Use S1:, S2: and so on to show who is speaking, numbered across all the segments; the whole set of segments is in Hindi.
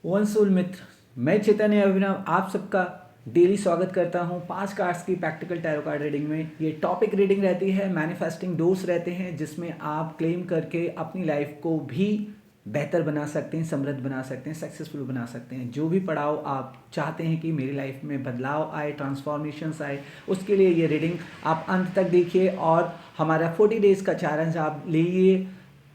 S1: वन सोल मित्र, मैं चैतन्य अभिनव आप सबका डेली स्वागत करता हूं 5 कार्ड्स की प्रैक्टिकल टैरो कार्ड रीडिंग में। ये टॉपिक रीडिंग रहती है, मैनिफेस्टिंग डोज रहते हैं जिसमें आप क्लेम करके अपनी लाइफ को भी बेहतर बना सकते हैं, समृद्ध बना सकते हैं, सक्सेसफुल बना सकते हैं। जो भी पड़ाव आप चाहते हैं कि मेरी लाइफ में बदलाव आए, ट्रांसफॉर्मेशंस आए, उसके लिए ये रीडिंग आप अंत तक देखिए और हमारा 40 डेज का चैलेंज आप लीजिए,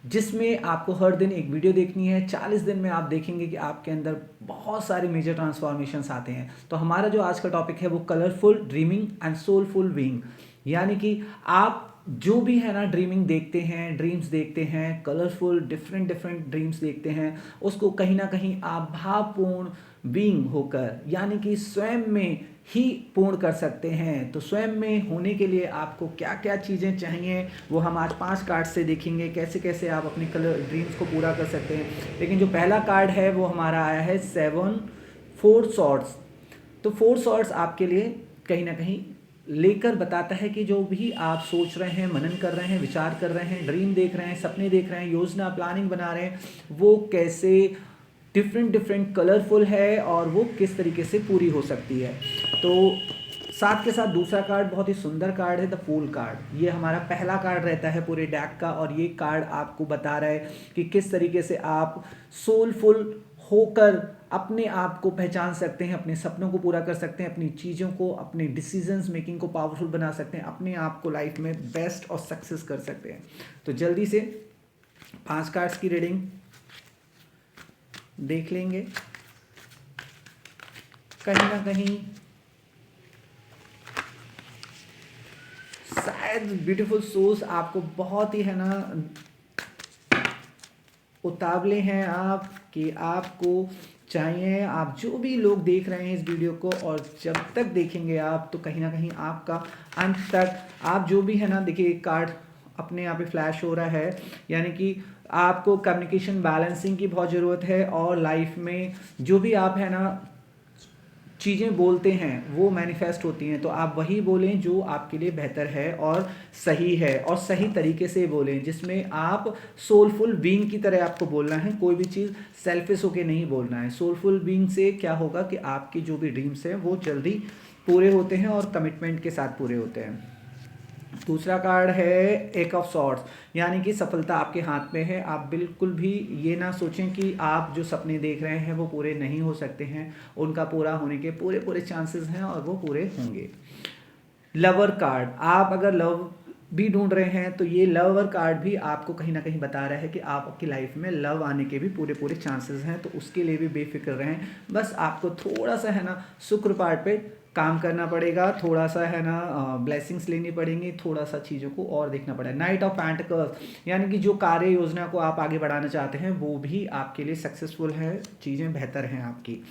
S1: जिसमें आपको हर दिन एक वीडियो देखनी है। 40 दिन में आप देखेंगे कि आपके अंदर बहुत सारे मेजर ट्रांसफॉर्मेशंस आते हैं। तो हमारा जो आज का टॉपिक है वो colourful dreaming and soulful being, यानी कि आप जो भी है ना ड्रीमिंग देखते हैं, ड्रीम्स देखते हैं, कलरफुल डिफरेंट डिफरेंट ड्रीम्स देखते हैं, उसको कहीं ना कहीं आप भावपूर्ण बीइंग होकर यानी कि स्वयं में ही पूर्ण कर सकते हैं। तो स्वयं में होने के लिए आपको क्या क्या चीज़ें चाहिए वो हम आज 5 कार्ड से देखेंगे, कैसे कैसे आप अपने कलर ड्रीम्स को पूरा कर सकते हैं। लेकिन जो पहला कार्ड है वो हमारा आया है 4 सॉर्ड्स। तो 4 सॉर्ड्स आपके लिए कहीं ना कहीं लेकर बताता है कि जो भी आप सोच रहे हैं, मनन कर रहे हैं, विचार कर रहे हैं, ड्रीम देख रहे हैं, सपने देख रहे हैं, योजना प्लानिंग बना रहे हैं, वो कैसे डिफरेंट डिफरेंट कलरफुल है और वो किस तरीके से पूरी हो सकती है। तो साथ के साथ दूसरा कार्ड बहुत ही सुंदर कार्ड है, द फूल कार्ड। ये हमारा पहला कार्ड रहता है पूरे डैक का और ये कार्ड आपको बता रहा है कि किस तरीके से आप सोलफुल होकर अपने आप को पहचान सकते हैं, अपने सपनों को पूरा कर सकते हैं, अपनी चीज़ों को, अपने डिसीजंस मेकिंग को पावरफुल बना सकते हैं, अपने आप को लाइफ में बेस्ट और सक्सेस कर सकते हैं। तो जल्दी से 5 कार्ड्स की रीडिंग देख लेंगे। कहीं ना कहीं शायद ब्यूटीफुल सोल्स आपको बहुत ही है ना उतावले हैं आप कि आपको चाहिए, आप जो भी लोग देख रहे हैं इस वीडियो को और जब तक देखेंगे आप तो कहीं ना कहीं आपका अंत तक आप जो भी है ना, देखिए एक कार्ड अपने यहाँ पे फ्लैश हो रहा है, यानी कि आपको कम्युनिकेशन बैलेंसिंग की बहुत ज़रूरत है और लाइफ में जो भी आप है ना चीज़ें बोलते हैं वो मैनिफेस्ट होती हैं। तो आप वही बोलें जो आपके लिए बेहतर है और सही है, और सही तरीके से बोलें जिसमें आप सोलफुल बीइंग की तरह आपको बोलना है। कोई भी चीज़ सेल्फिश होके नहीं बोलना है। सोलफुल बीइंग से क्या होगा कि आपके जो भी ड्रीम्स हैं वो जल्दी पूरे होते हैं और कमिटमेंट के साथ पूरे होते हैं। दूसरा कार्ड है एक ऑफ सॉर्ड्स, यानी कि सफलता आपके हाथ में है। आप बिल्कुल भी ये ना सोचें कि आप जो सपने देख रहे हैं वो पूरे नहीं हो सकते हैं, उनका पूरा होने के पूरे पूरे चांसेस हैं और वो पूरे होंगे। लवर कार्ड, आप अगर लव भी ढूंढ रहे हैं तो ये लवर कार्ड भी आपको कहीं ना कहीं बता रहा है कि आप आपकी लाइफ में लव आने के भी पूरे पूरे चांसेस हैं। तो उसके लिए भी बेफिक्र रहें, बस आपको थोड़ा सा है ना शुक्र पार्ट पे काम करना पड़ेगा, थोड़ा सा है ना ब्लेसिंग्स लेनी पड़ेंगी, थोड़ा सा चीज़ों को और देखना पड़ेगा। नाइट ऑफ पेंटिकल्स, यानी कि जो कार्य योजना को आप आगे बढ़ाना चाहते हैं वो भी आपके लिए सक्सेसफुल है, चीज़ें बेहतर हैं आपकी।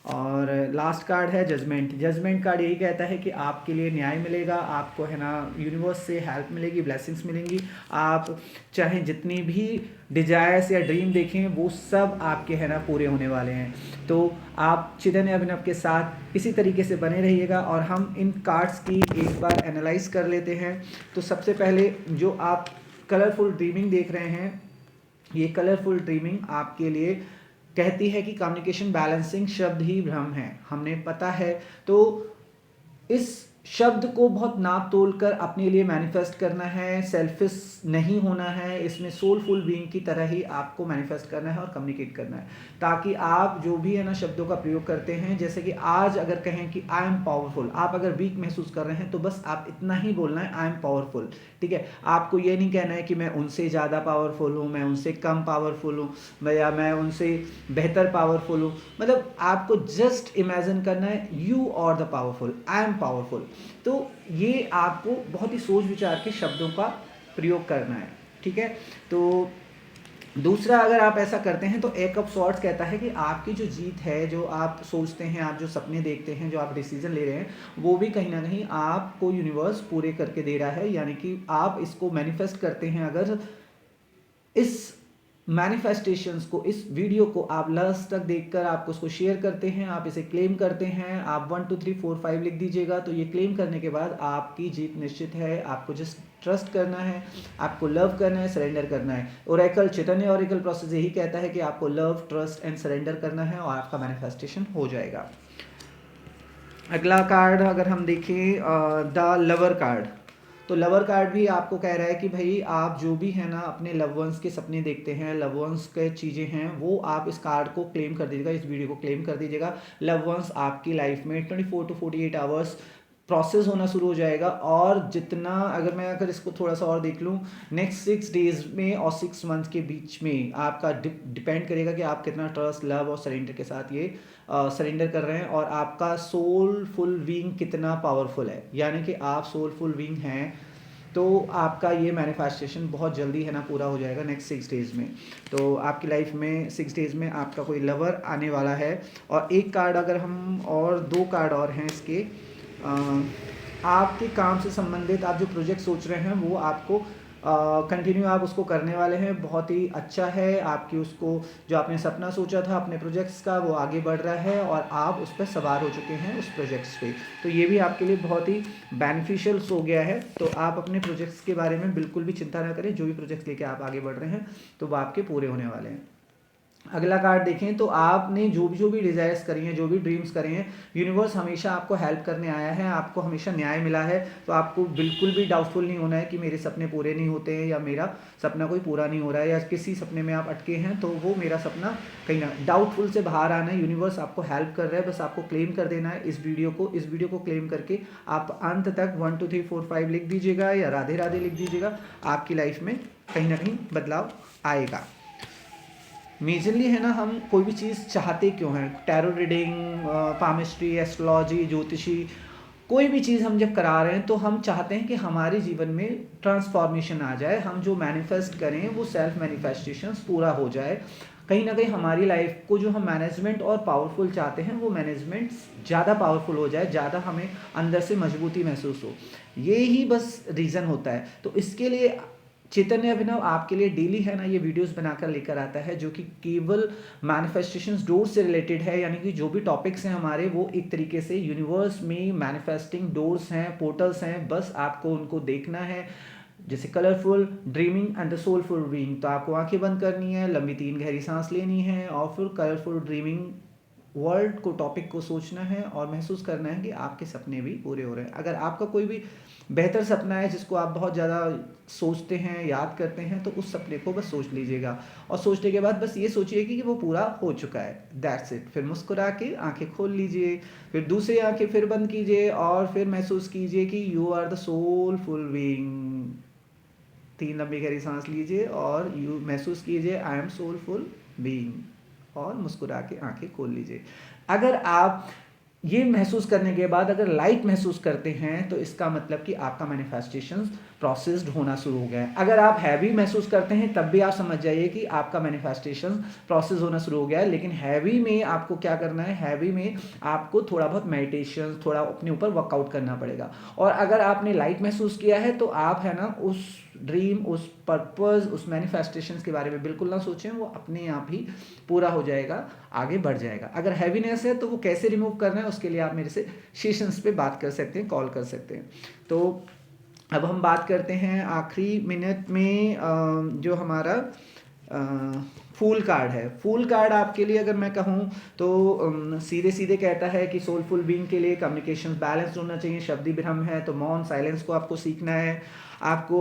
S1: और लास्ट कार्ड है जजमेंट। जजमेंट कार्ड यही कहता है कि आपके लिए न्याय मिलेगा, आपको है ना यूनिवर्स से हेल्प मिलेगी, ब्लेसिंग्स मिलेंगी। आप चाहे जितनी भी डिजायर्स या ड्रीम देखें वो सब आपके है ना पूरे होने वाले हैं। तो आप चैतन्य अभिनव के साथ इसी तरीके से बने रहिएगा और हम इन कार्ड्स की एक बार एनालाइज कर लेते हैं। तो सबसे पहले जो आप कलरफुल ड्रीमिंग देख रहे हैं, ये कलरफुल ड्रीमिंग आपके लिए कहती है कि कम्युनिकेशन बैलेंसिंग शब्द ही भ्रम है, हमें पता है। तो इस शब्द को बहुत नाप तोल कर अपने लिए मैनिफेस्ट करना है, सेल्फिश नहीं होना है, इसमें सोलफुल बीइंग की तरह ही आपको मैनिफेस्ट करना है और कम्युनिकेट करना है, ताकि आप जो भी है ना शब्दों का प्रयोग करते हैं, जैसे कि आज अगर कहें कि आई एम पावरफुल, आप अगर वीक महसूस कर रहे हैं तो बस आप इतना ही बोलना है, आई एम पावरफुल। ठीक है, आपको ये नहीं कहना है कि मैं उनसे ज़्यादा पावरफुल हूँ, मैं उनसे कम पावरफुल हूँ या मैं उनसे बेहतर पावरफुल हूँ। मतलब आपको जस्ट इमेजिन करना है you are the powerful, I am powerful. तो ये आपको बहुत ही सोच विचार के शब्दों का प्रयोग करना है। ठीक है, तो दूसरा अगर आप ऐसा करते हैं तो एक ऑफ सॉर्ट्स कहता है कि आपकी जो जीत है, जो आप सोचते हैं, आप जो सपने देखते हैं, जो आप डिसीजन ले रहे हैं, वो भी कहीं ना कहीं आपको यूनिवर्स पूरे करके दे रहा है। यानी कि आप इसको मैनिफेस्ट करते हैं, अगर इस मैनिफेस्टेशंस को, इस वीडियो को आप लास्ट तक देखकर आप उसको शेयर करते हैं, आप इसे क्लेम करते हैं, आप 1 2 3 4 5 लिख दीजिएगा। तो ये क्लेम करने के बाद आपकी जीत निश्चित है। आपको जस्ट ट्रस्ट करना है, आपको लव करना है, सरेंडर करना है। ओरेकल चैतन्य ओरेकल प्रोसेस यही कहता है कि आपको लव, ट्रस्ट एंड सरेंडर करना है और आपका मैनिफेस्टेशन हो जाएगा। अगला कार्ड अगर हम देखें द लवर कार्ड, तो लवर कार्ड भी आपको कह रहा है कि भाई आप जो भी है ना अपने लव वंस के सपने देखते हैं, लव वंस के चीज़ें हैं, वो आप इस कार्ड को क्लेम कर दीजिएगा, इस वीडियो को क्लेम कर दीजिएगा। लव वंस आपकी लाइफ में 24 to 48 आवर्स प्रोसेस होना शुरू हो जाएगा। और जितना अगर इसको थोड़ा सा और देख लूँ, नेक्स्ट 6 डेज में और 6 मंथ के बीच में आपका डिपेंड करेगा कि आप कितना ट्रस्ट, लव और सरेंडर के साथ ये सरेंडर कर रहे हैं और आपका सोलफुल बीइंग कितना पावरफुल है। यानी कि आप सोलफुल बीइंग हैं तो आपका ये मैनिफेस्टेशन बहुत जल्दी है ना पूरा हो जाएगा नेक्स्ट 6 डेज में। तो आपकी लाइफ में 6 डेज में आपका कोई लवर आने वाला है। और एक कार्ड अगर हम और 2 कार्ड और हैं इसके, आपके काम से संबंधित आप जो प्रोजेक्ट सोच रहे हैं वो आपको कंटिन्यू आप उसको करने वाले हैं, बहुत ही अच्छा है। आपकी उसको जो आपने सपना सोचा था अपने प्रोजेक्ट्स का वो आगे बढ़ रहा है और आप उस पर सवार हो चुके हैं उस प्रोजेक्ट्स पे, तो ये भी आपके लिए बहुत ही बेनिफिशियल हो गया है। तो आप अपने प्रोजेक्ट्स के बारे में बिल्कुल भी चिंता ना करें, जो भी प्रोजेक्ट्स लेके आप आगे बढ़ रहे हैं तो वो आपके पूरे होने वाले हैं। अगला कार्ड देखें तो आपने जो भी डिज़ायर्स करी हैं, जो भी ड्रीम्स करे हैं, यूनिवर्स हमेशा आपको हेल्प करने आया है, आपको हमेशा न्याय मिला है। तो आपको बिल्कुल भी डाउटफुल नहीं होना है कि मेरे सपने पूरे नहीं होते हैं या मेरा सपना कोई पूरा नहीं हो रहा है या किसी सपने में आप अटके हैं तो वो मेरा सपना कहीं ना डाउटफुल से बाहर आना है। यूनिवर्स आपको हेल्प कर रहा है, बस आपको क्लेम कर देना है इस वीडियो को क्लेम करके आप अंत तक 1 2 3 4 5 लिख दीजिएगा या राधे राधे लिख दीजिएगा। आपकी लाइफ में कहीं ना कहीं बदलाव आएगा। मेजरली है ना, हम कोई भी चीज़ चाहते क्यों हैं, टैरो रीडिंग, पामिस्ट्री, एस्ट्रोलॉजी, ज्योतिषी, कोई भी चीज़ हम जब करा रहे हैं तो हम चाहते हैं कि हमारे जीवन में ट्रांसफॉर्मेशन आ जाए, हम जो मैनिफेस्ट करें वो सेल्फ मैनिफेस्टेशंस पूरा हो जाए। कहीं ना कहीं हमारी लाइफ को जो हम मैनेजमेंट और पावरफुल चाहते हैं वो मैनेजमेंट ज़्यादा पावरफुल हो जाए, ज़्यादा हमें अंदर से मजबूती महसूस हो, ये ही बस रीज़न होता है। तो इसके लिए चैतन्य अभिनव आपके लिए डेली है ना ये वीडियोस बनाकर लेकर आता है जो कि केवल मैनिफेस्टेशंस डोर से रिलेटेड है। यानी कि जो भी टॉपिक्स हैं हमारे वो एक तरीके से यूनिवर्स में मैनिफेस्टिंग डोर्स हैं, पोर्टल्स हैं, बस आपको उनको देखना है। जैसे colourful dreaming and the soulful dreaming, तो आपको आंखें बंद करनी है, लंबी 3 गहरी सांस लेनी है और फिर कलरफुल ड्रीमिंग वर्ल्ड को, टॉपिक को सोचना है और महसूस करना है कि आपके सपने भी पूरे हो रहे हैं। अगर आपका कोई भी बेहतर सपना है जिसको आप बहुत ज़्यादा सोचते हैं, याद करते हैं, तो उस सपने को बस सोच लीजिएगा और सोचने के बाद बस ये सोचिए कि वो पूरा हो चुका है, दैट्स इट। फिर मुस्कुरा के आंखें खोल लीजिए, फिर दूसरी आंखें फिर बंद कीजिए और फिर महसूस कीजिए कि you are the soulful being. 3 लंबी गहरी सांस लीजिए और यू महसूस कीजिए आई एम सोलफुल बीइंग और मुस्कुरा के आंखें खोल लीजिए। अगर आप ये महसूस करने के बाद अगर लाइट महसूस करते हैं तो इसका मतलब कि आपका मैनिफेस्टेशन प्रोसेस्ड होना शुरू हो गया है। अगर आप हैवी महसूस करते हैं तब भी आप समझ जाइए कि आपका मैनिफेस्टेशन प्रोसेस होना शुरू हो गया है। लेकिन हैवी में आपको क्या करना है, हैवी में आपको थोड़ा बहुत मेडिटेशन, थोड़ा अपने ऊपर वर्कआउट करना पड़ेगा। और अगर आपने लाइट महसूस किया है तो आप है ना उस ड्रीम, उस पर्पस, उस मैनिफेस्टेशंस के बारे में बिल्कुल ना सोचें, वो अपने आप ही पूरा हो जाएगा, आगे बढ़ जाएगा। अगर हैवीनेस है तो वो कैसे रिमूव करना है उसके लिए आप मेरे से सेशंस पे बात कर सकते हैं, कॉल कर सकते हैं। तो अब हम बात करते हैं आखिरी मिनट में जो हमारा फूल कार्ड है। फूल कार्ड आपके लिए अगर मैं कहूँ तो सीधे सीधे कहता है कि सोलफुल बीइंग के लिए कम्युनिकेशन बैलेंस होना चाहिए। शब्दी भ्रम है तो मौन, साइलेंस को आपको सीखना है। आपको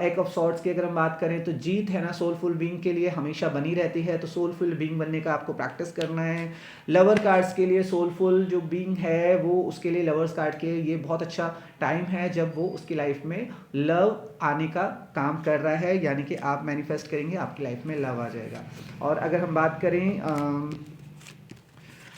S1: एक ऑफ सॉर्ट्स की अगर हम बात करें तो जीत है ना सोलफुल बीइंग के लिए हमेशा बनी रहती है, तो सोलफुल बीइंग बनने का आपको प्रैक्टिस करना है। लवर कार्ड्स के लिए सोलफुल जो बीइंग है वो उसके लिए लवर्स कार्ड के ये बहुत अच्छा टाइम है जब वो उसकी लाइफ में लव आने का काम कर रहा है, यानी कि आप मैनिफेस्ट करेंगे आपकी लाइफ में लव आ जाएगा। और अगर हम बात करें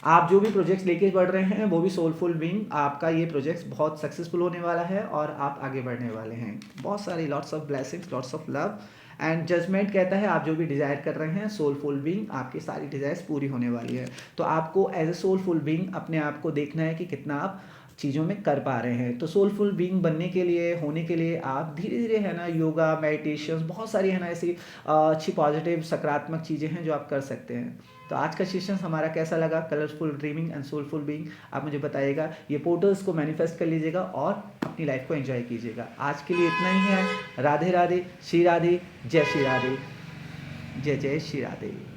S1: आप जो भी प्रोजेक्ट्स लेके बढ़ रहे हैं वो भी सोलफुल बीइंग, आपका ये प्रोजेक्ट्स बहुत सक्सेसफुल होने वाला है और आप आगे बढ़ने वाले हैं। बहुत सारी lots of blessings, lots of love and judgement कहता है आप जो भी डिज़ायर कर रहे हैं सोलफुल बीइंग, आपकी सारी डिज़ायर्स पूरी होने वाली है। तो आपको एज ए सोलफुल बीइंग अपने आप को देखना है कि कितना आप चीज़ों में कर पा रहे हैं। तो सोलफुल बीइंग बनने के लिए, होने के लिए आप धीरे-धीरे है ना योगा, मेडिटेशंस बहुत सारी है ना ऐसी अच्छी पॉजिटिव सकारात्मक चीज़ें हैं जो आप कर सकते हैं। तो आज का सेशन हमारा कैसा लगा, colourful dreaming and soulful being, आप मुझे बताइएगा। ये पोर्टल्स को मैनिफेस्ट कर लीजिएगा और अपनी लाइफ को एंजॉय कीजिएगा। आज के लिए इतना ही है। राधे राधे, श्री राधे, जय श्री राधे, जय जय श्री राधे।